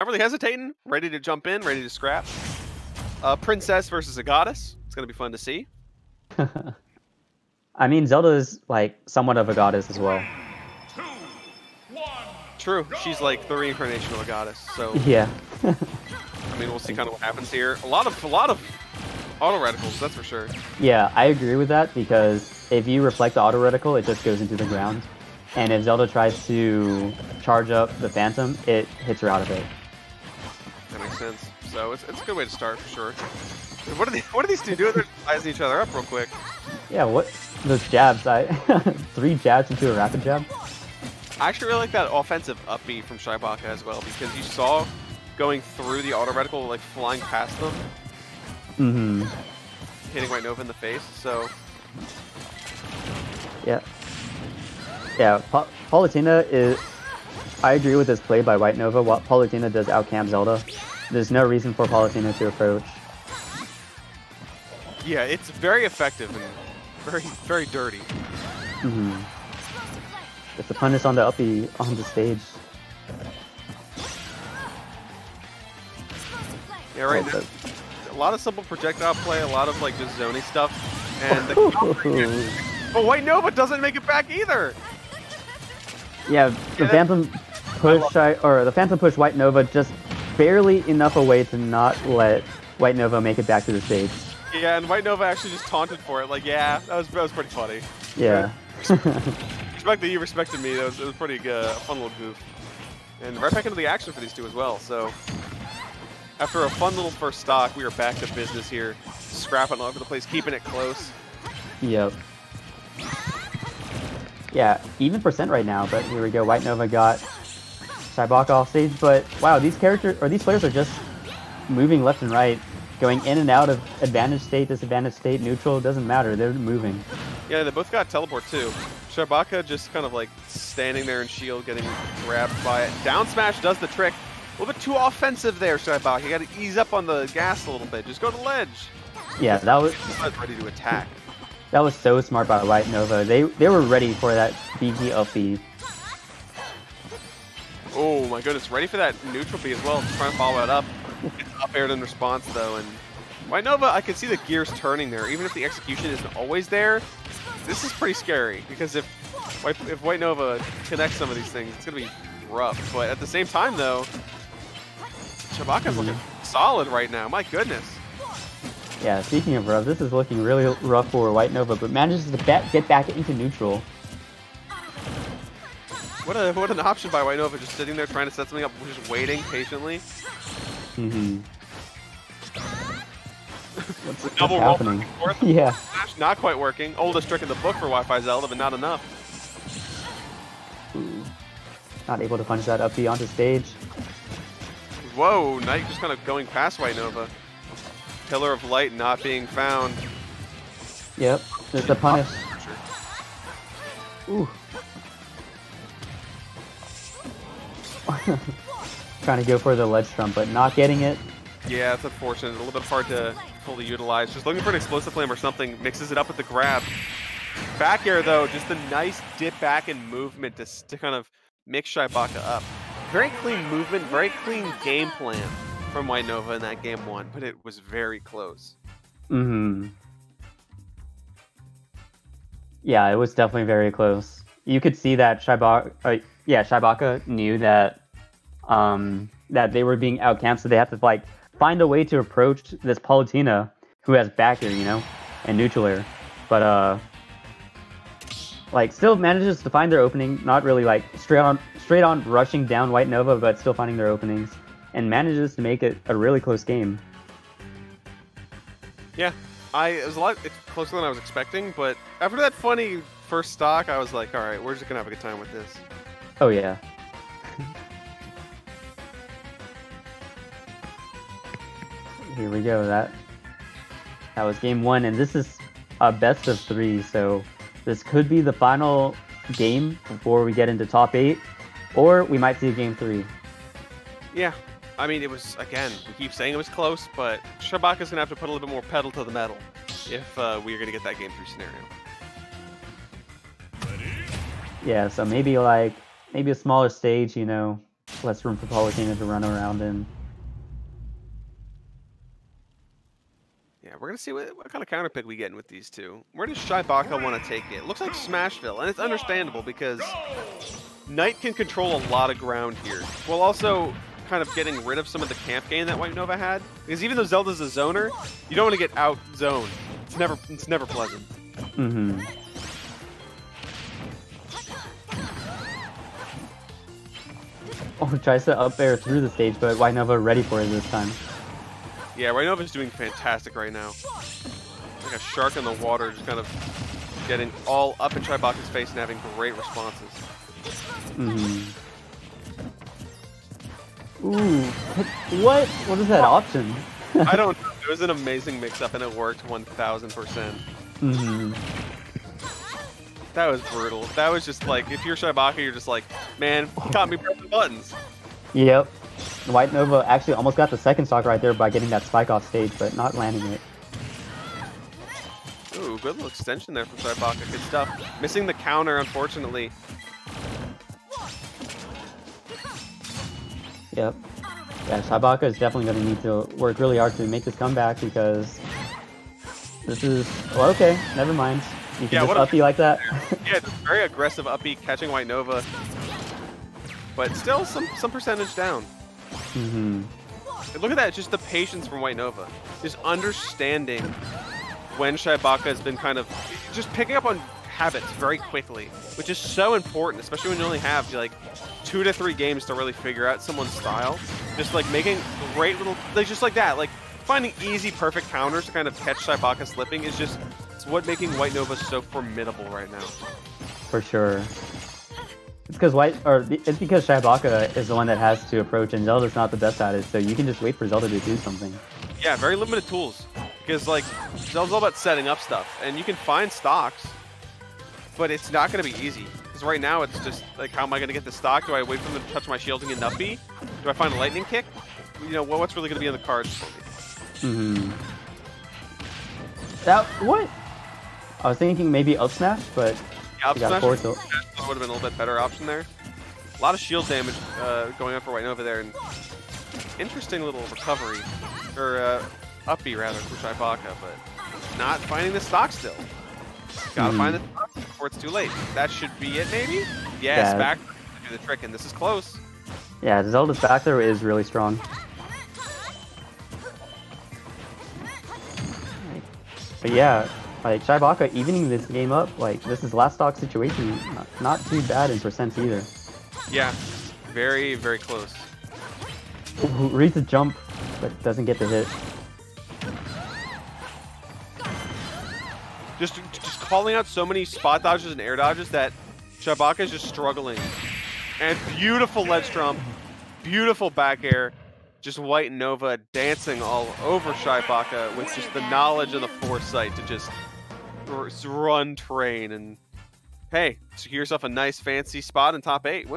really hesitating, ready to jump in, ready to scrap. Princess versus a goddess. It's gonna be fun to see. I mean, Zelda is like somewhat of a goddess as well. 3, 2, 1. True, she's like the reincarnation of a goddess. So Yeah. I mean, we'll see kind of what happens here. A lot of auto reticles, that's for sure. Yeah, I agree with that because if you reflect the auto reticle, it just goes into the ground. And if Zelda tries to charge up the Phantom, it hits her out of it. That makes sense. So it's a good way to start for sure. What are these two doing? They're sizing each other up real quick. Yeah, what those jabs? 3 jabs into a rapid jab. I actually really like that offensive up B from Shybaka as well, because you saw going through the auto reticle, like flying past them. Mm-hmm. Hitting White Nova in the face, so... Yeah. Yeah, Palutena is... I agree with this play by White Nova. What Palutena does outcamp Zelda. There's no reason for Palutena to approach. Yeah, it's very effective and very, very dirty. Mm-hmm. It's a punish on the uppie on the stage. Yeah, right now. A lot of simple projectile play, a lot of like just zoning stuff. And but White Nova doesn't make it back either! Yeah, the Phantom push White Nova just barely enough away to not let White Nova make it back to the stage. Yeah, and White Nova actually just taunted for it. Like, yeah, that was pretty funny. Yeah. Respect that you respected me. It was pretty fun little goof. And right back into the action for these two as well. So after a fun little first stock, we are back to business here, scrapping all over the place, keeping it close. Yep. Yeah, even percent right now, but here we go. White Nova got Shybaka off stage, but wow, these players are just moving left and right, going in and out of advantage state, disadvantage state, neutral, doesn't matter, they're moving. Yeah, they both got teleport too. Shybaka just kind of like standing there in shield, getting grabbed by it. Down smash does the trick. A little bit too offensive there, Shybaka. You got to ease up on the gas a little bit. Just go to the ledge. Yeah, that was ready to attack. That was so smart by White Nova. They were ready for that BT up B. Oh my goodness, ready for that neutral B as well. Trying to follow it up. It's up aired in response though, and White Nova, I can see the gears turning there. Even if the execution isn't always there, this is pretty scary because if White Nova connects some of these things, it's gonna be rough. But at the same time though, Shybaka's looking solid right now. My goodness. Yeah, speaking of rough, this is looking really rough for White Nova, but manages to get back into neutral. What an option by White Nova, just sitting there trying to set something up, just waiting patiently. Mm-hmm. What's double happening? Yeah. Not quite working. Oldest trick in the book for Wi-Fi Zelda, but not enough. Ooh. Not able to punch that up B onto stage. Whoa, Knight just kind of going past White Nova. Pillar of Light not being found. Yep, there's the punish. Ooh. Trying to go for the ledge trump, but not getting it. Yeah, it's unfortunate. A little bit hard to fully utilize. Just looking for an explosive flame or something. Mixes it up with the grab. Back air, though, just a nice dip back and movement to kind of mix Shybaka up. Very clean movement, very clean game plan from White Nova in that game one, but it was very close. Mm-hmm. Yeah, it was definitely very close. You could see that Shybaka knew that that they were being outcamped, so they have to like find a way to approach this Palutena who has back air, you know, and neutral air. But like still manages to find their opening, not really like straight on rushing down White Nova, but still finding their openings. And manages to make it a really close game. Yeah, it was a lot closer than I was expecting, but after that funny first stock, I was like, all right, we're just gonna have a good time with this. Oh yeah. Here we go. That was game one, and this is a best of 3, so this could be the final game before we get into top 8, or we might see a game 3. Yeah. I mean, it was, again, we keep saying it was close, but Shybaka's going to have to put a little bit more pedal to the metal if we're going to get that game 3 scenario. Yeah, so maybe a smaller stage, you know, less room for Palutena to run around in. Yeah, we're gonna see what kind of counter pick we get in with these two. Where does Shybaka want to take it? Looks like Smashville, and it's understandable because Knight can control a lot of ground here, while also kind of getting rid of some of the camp gain that White Nova had. Because even though Zelda's a zoner, you don't want to get out zoned. It's never pleasant. Mm-hmm. Oh, tries to up air through the stage, but White Nova ready for it this time. Yeah, White Nova's doing fantastic right now. Like a shark in the water, just kind of getting all up in Shybaka's face and having great responses. Mm-hmm. Ooh, what? What is that option? I don't know. It was an amazing mix-up, and it worked 1,000%. Mm-hmm. That was brutal. That was just like, if you're Shybaka, you're just like, man, you caught me pressing buttons. Yep. White Nova actually almost got the second stock right there by getting that spike off stage, but not landing it. Ooh, good little extension there from Shybaka. Good stuff. Missing the counter, unfortunately. Yep. Yeah, Shybaka is definitely going to need to work really hard to make this comeback because this is... Well, okay, never mind. You can just uppy like that. Yeah, it's very aggressive uppy, catching White Nova. But still some percentage down. Mm-hmm. Look at that, just the patience from White Nova. Just understanding when Shybaka has been kind of just picking up on habits very quickly, which is so important, especially when you only have like 2 to 3 games to really figure out someone's style. Just like making great little, like just like that, like finding easy, perfect counters to kind of catch Shybaka slipping is just it's what making White Nova so formidable right now. For sure. It's because Shybaka is the one that has to approach, and Zelda's not the best at it, so you can just wait for Zelda to do something. Yeah, very limited tools. Because, like, Zelda's all about setting up stuff, and you can find stocks, but it's not going to be easy. Because right now, it's just, like, how am I going to get the stock? Do I wait for them to touch my shield and get an uppy? Do I find a lightning kick? You know, what's really going to be in the cards for me? Mm-hmm. What? I was thinking maybe up smash, but yeah, up smash would tilt. have been a little bit better option there. A lot of shield damage going on for White Nova there, and interesting little recovery, or uppy rather, for Shybaka, but not finding the stock still. Gotta find the stock before it's too late. That should be it, maybe? Yes, yeah. back to do the trick, and this is close. Yeah, Zelda's back throw is really strong. But yeah, like Shybaka evening this game up, like this is last stock situation, not too bad in percents either. Yeah, very, very close. Ooh, reads a jump, but doesn't get the hit. Just calling out so many spot dodges and air dodges that Shybaka is just struggling. And beautiful ledge trump, beautiful back air. Just White Nova dancing all over Shybaka with just the knowledge and the foresight to just run train and, hey, secure yourself a nice fancy spot in top 8.